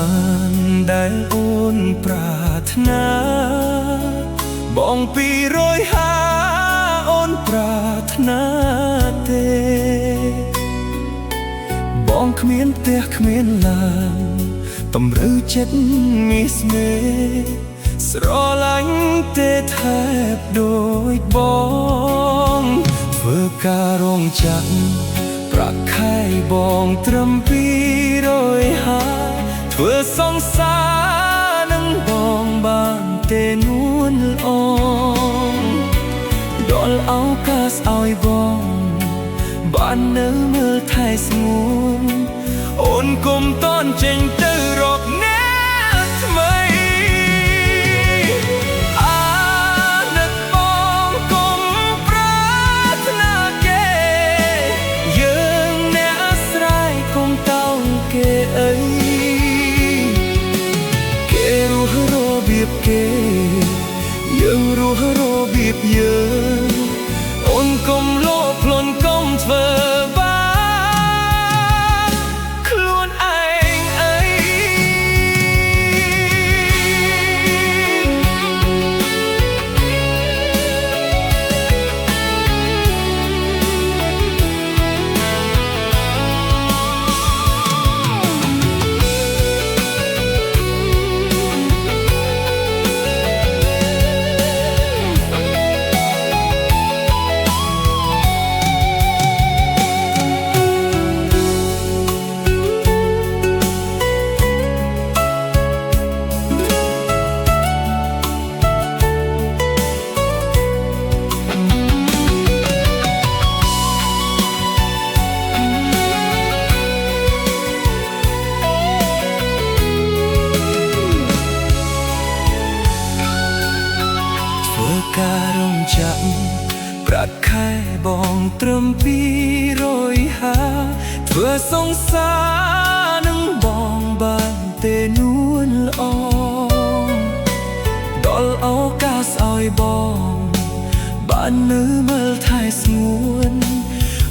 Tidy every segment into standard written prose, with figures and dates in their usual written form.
បានដែលអូនប្រាថ្នាបង250អូនប្រាថ្នាទេបងគ្មានផ្ទះគ្មានឡានតម្រូវចិត្តមាសស្នេហ៍ស្រឡាញ់ទេថែបដូចបងធ្វើការរងចាំប្រាក់ខែបងត្រឹម250ធ្វើសង្សារនឹងបងបានទេនួនល្អដល់ឱកាសឲ្យបងបាននៅមើលថែស្ងួនអូនគុំតន់ចេញទៅរកអ្នកថ្មីអាណិតបងគុំប្រាថ្នាគេយើងអ្នកអាស្រ័យគុំតោងគេអីគេរស់របៀបគេយើងរស់របៀបយើងអូនគុំលោភលន់គុំធ្វើបានខ្លួនឯងអីការរងចាំប្រាក់ខែបងត្រឹម250ធ្វើសង្សារនឹងបងបានទេនួនល្អដល់ឱកាសឲ្យបងបាននៅមើលថែស្ងួន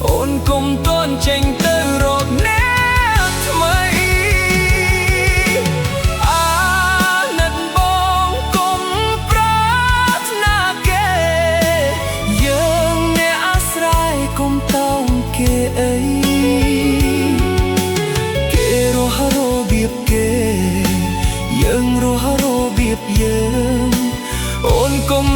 អូនគុំតន់ចេញទៅរកអ្នកថ្មីគេអីគេរស់របៀបគេយើងរស់របៀបយើងអូនគុំ